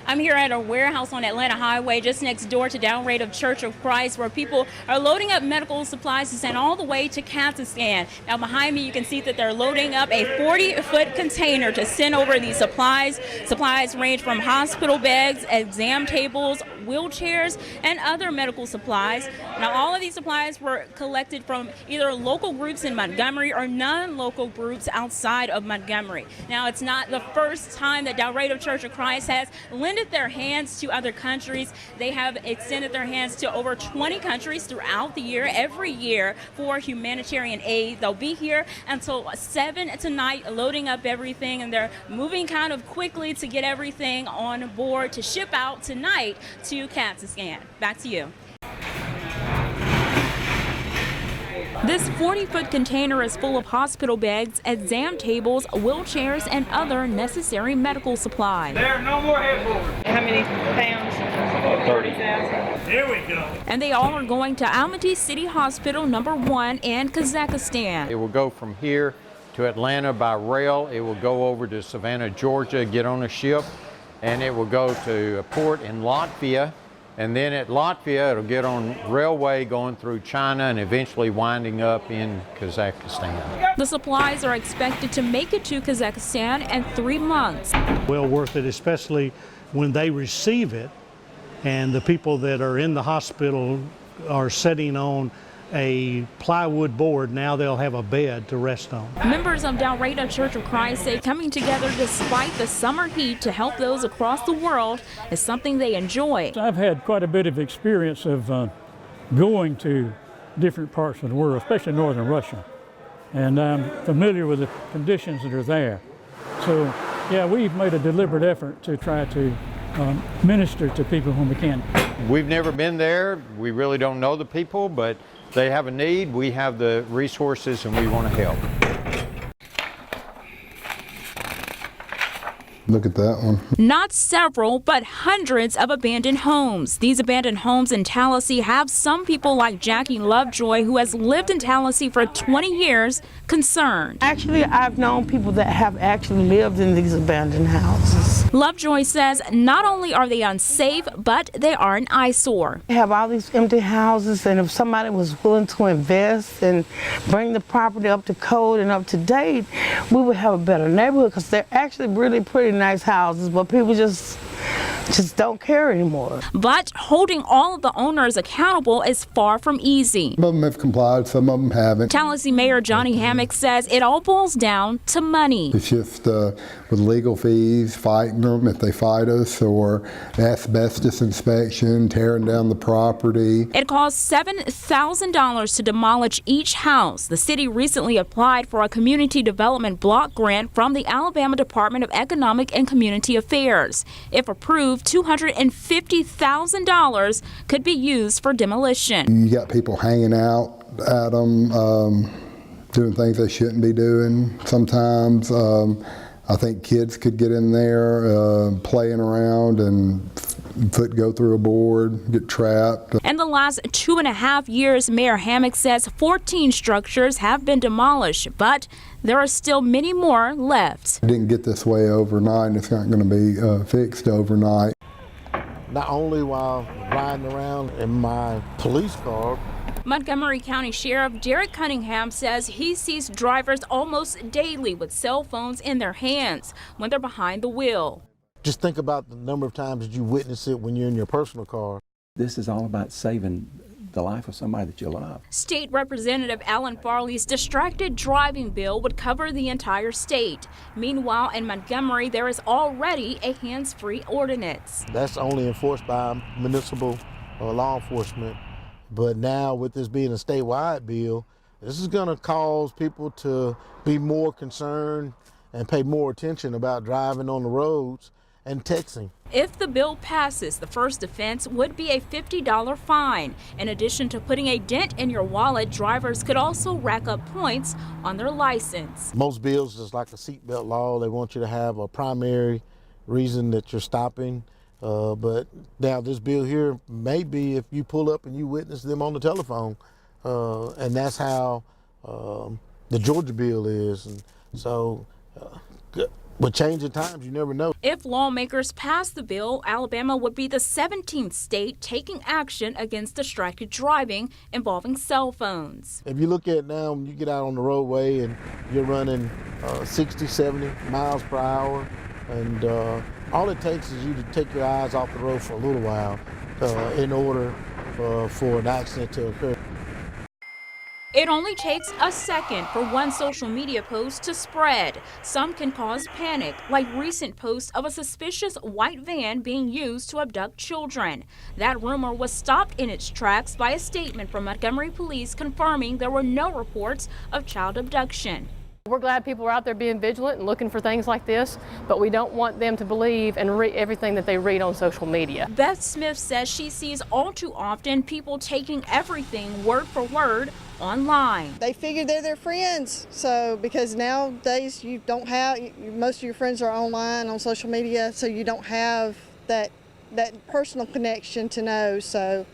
I'm here at a warehouse on Atlanta Highway just next door to Downright of Church of Christ, where people are loading up medical supplies to send all the way to Kazakhstan. Now behind me you can see that they're loading up a 40-foot container to send over these supplies. Supplies range from hospital beds, exam tables, wheelchairs, and other medical supplies. Now all of these supplies were collected from either local groups in Montgomery or non-local groups outside of Montgomery. Now it's not the first time that Downright of Church of Christ has lended their hands to other countries. They have extended their hands to over 20 countries throughout the year, every year, for humanitarian aid. They'll be here until 7 tonight, loading up everything, and they're moving kind of quickly to get everything on board to ship out tonight to Kazakhstan. Back to you. This 40-foot container is full of hospital beds, exam tables, wheelchairs, and other necessary medical supplies. There are no more headboards. How many pounds? 30,000. Here we go. And they all are going to Almaty City Hospital number 1 in Kazakhstan. It will go from here to Atlanta by rail. It will go over to Savannah, Georgia, get on a ship, and it will go to a port in Latvia. And then at Latvia, it'll get on railway going through China and eventually winding up in Kazakhstan. The supplies are expected to make it to Kazakhstan in 3 months. Well worth it, especially when they receive it and the people that are in the hospital are sitting on a plywood board. Now they'll have a bed to rest on. Members of Downright of Church of Christ say coming together despite the summer heat to help those across the world is something they enjoy. I've had quite a bit of experience of going to different parts of the world, especially northern Russia, and I'm familiar with the conditions that are there. So yeah, we've made a deliberate effort to try to minister to people when we can. We've never been there. We really don't know the people, but they have a need, we have the resources, and we want to help. Look at that one. Not several, but hundreds of abandoned homes. These abandoned homes in Tallahassee have some people like Jackie Lovejoy, who has lived in Tallahassee for 20 years, concerned. Actually, I've known people that have actually lived in these abandoned houses. Lovejoy says not only are they unsafe, but they are an eyesore. We have all these empty houses, and if somebody was willing to invest and bring the property up to code and up to date, we would have a better neighborhood, because they're actually really pretty nice houses, but people just don't care anymore. But holding all of the owners accountable is far from easy. Some of them have complied, some of them haven't. Tallahassee Mayor Johnny Hammock says it all boils down to money. It's just with legal fees, fighting them if they fight us, or asbestos inspection, tearing down the property. It costs $7,000 to demolish each house. The city recently applied for a community development block grant from the Alabama Department of Economic and Community Affairs. If approved, $250,000 could be used for demolition. You got people hanging out at them, doing things they shouldn't be doing sometimes. I think kids could get in there playing around and foot go through a board, get trapped. In the last 2.5 years, Mayor Hammock says 14 structures have been demolished, but there are still many more left. It didn't get this way overnight, and it's not going to be fixed overnight. Not only while riding around in my police car. Montgomery County Sheriff Derek Cunningham says he sees drivers almost daily with cell phones in their hands when they're behind the wheel. Just think about the number of times that you witness it when you're in your personal car. This is all about saving the life of somebody that you love. State Representative Alan Farley's distracted driving bill would cover the entire state. Meanwhile, in Montgomery, there is already a hands-free ordinance. That's only enforced by municipal law enforcement. But now with this being a statewide bill, this is going to cause people to be more concerned and pay more attention about driving on the roads and texting. If the bill passes, the first offense would be a $50 fine. In addition to putting a dent in your wallet, drivers could also rack up points on their license. Most bills is like a seatbelt law. They want you to have a primary reason that you're stopping. But now this bill here may be if you pull up and you witness them on the telephone. And that's how the Georgia bill is. And so But changing times, you never know. If lawmakers pass the bill, Alabama would be the 17th state taking action against distracted driving involving cell phones. If you look at now, when you get out on the roadway and you're running 60, 70 miles per hour, and all it takes is you to take your eyes off the road for a little while in order for an accident to occur. It only takes a second for one social media post to spread. Some can cause panic, like recent posts of a suspicious white van being used to abduct children. That rumor was stopped in its tracks by a statement from Montgomery Police confirming there were no reports of child abduction. We're glad people are out there being vigilant and looking for things like this, but we don't want them to believe and read everything that they read on social media. Beth Smith says she sees all too often people taking everything word for word online. They figure they're their friends, so because nowadays you don't have, most of your friends are online on social media, so you don't have that personal connection to know, so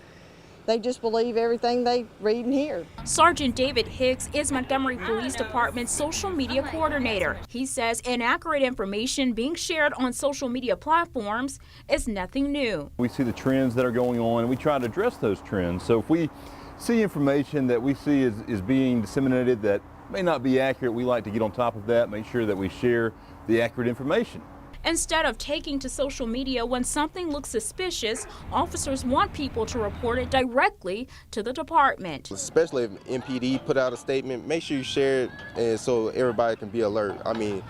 they just believe everything they read and hear. Sergeant David Hicks is Montgomery Police Department's social media coordinator. He says inaccurate information being shared on social media platforms is nothing new. We see the trends that are going on and we try to address those trends. So if we see information that we see is being disseminated that may not be accurate, we like to get on top of that, make sure that we share the accurate information. Instead of taking to social media when something looks suspicious, officers want people to report it directly to the department. Especially if MPD put out a statement, make sure you share it and so everybody can be alert. I mean,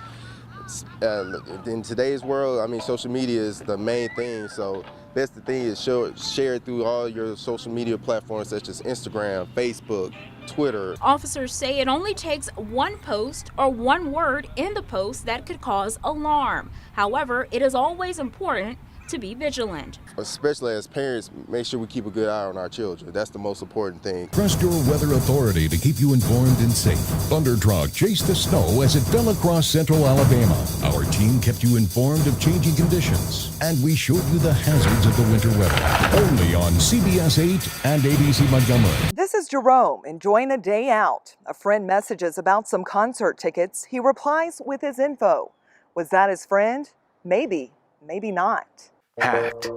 in today's world, I mean, social media is the main thing, so best thing is share it through all your social media platforms such as Instagram, Facebook, Twitter. Officers say it only takes one post or one word in the post that could cause alarm. However, it is always important to be vigilant. Especially as parents, make sure we keep a good eye on our children. That's the most important thing. Trust your weather authority to keep you informed and safe. Thunderstruck chased the snow as it fell across central Alabama. Our team kept you informed of changing conditions, and we showed you the hazards of the winter weather. Only on CBS 8 and ABC Montgomery. This is Jerome enjoying a day out. A friend messages about some concert tickets. He replies with his info. Was that his friend? Maybe, maybe not. Hacked.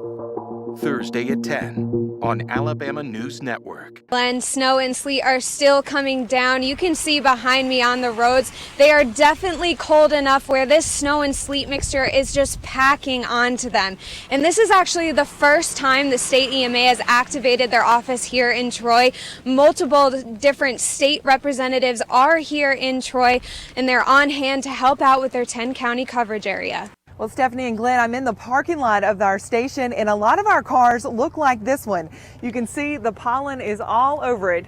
Thursday at 10 on Alabama News Network. And snow and sleet are still coming down. You can see behind me on the roads, they are definitely cold enough where this snow and sleet mixture is just packing onto them. And this is actually the first time the state EMA has activated their office here in Troy. Multiple different state representatives are here in Troy, and they're on hand to help out with their 10-county coverage area. Well, Stephanie and Glenn, I'm in the parking lot of our station, and a lot of our cars look like this one. You can see the pollen is all over it,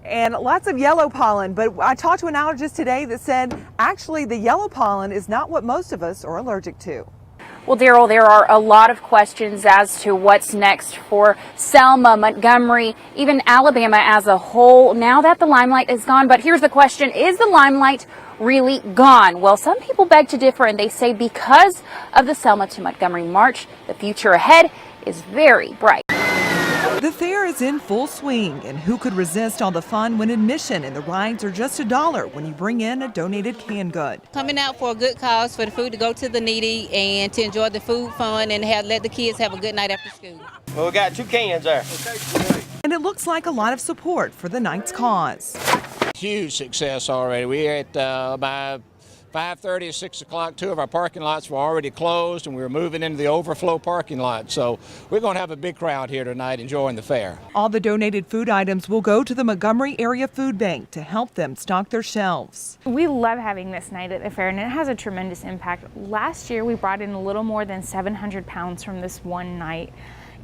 and lots of yellow pollen. But I talked to an allergist today that said, actually, the yellow pollen is not what most of us are allergic to. Well, Daryl, there are a lot of questions as to what's next for Selma, Montgomery, even Alabama as a whole, now that the limelight is gone. But here's the question, is the limelight really gone? Well, some people beg to differ, and they say because of the Selma to Montgomery March, the future ahead is very bright. The fair is in full swing, and who could resist all the fun when admission and the rides are just $1 when you bring in a donated canned good. Coming out for a good cause, for the food to go to the needy and to enjoy the food fun and let the kids have a good night after school. Well, we got 2 cans there. And it looks like a lot of support for the night's cause. Huge success already. We are at by 5:30 or 6 o'clock, 2 of our parking lots were already closed, and we were moving into the overflow parking lot. So we're going to have a big crowd here tonight enjoying the fair. All the donated food items will go to the Montgomery Area Food Bank to help them stock their shelves. We love having this night at the fair, and it has a tremendous impact. Last year, we brought in a little more than 700 pounds from this one night.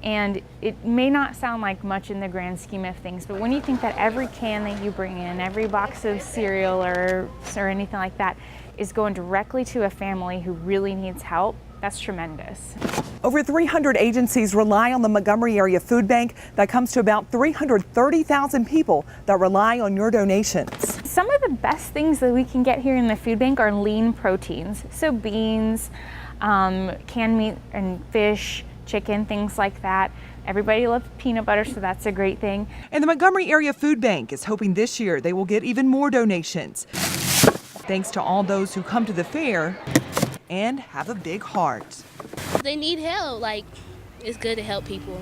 And it may not sound like much in the grand scheme of things, but when you think that every can that you bring in, every box of cereal or anything like that is going directly to a family who really needs help, that's tremendous. Over 300 agencies rely on the Montgomery Area Food Bank. That comes to about 330,000 people that rely on your donations. Some of the best things that we can get here in the food bank are lean proteins, so beans, canned meat and fish, chicken, things like that. Everybody loves peanut butter, so that's a great thing. And the Montgomery Area Food Bank is hoping this year they will get even more donations. Thanks to all those who come to the fair and have a big heart. They need help. Like, it's good to help people.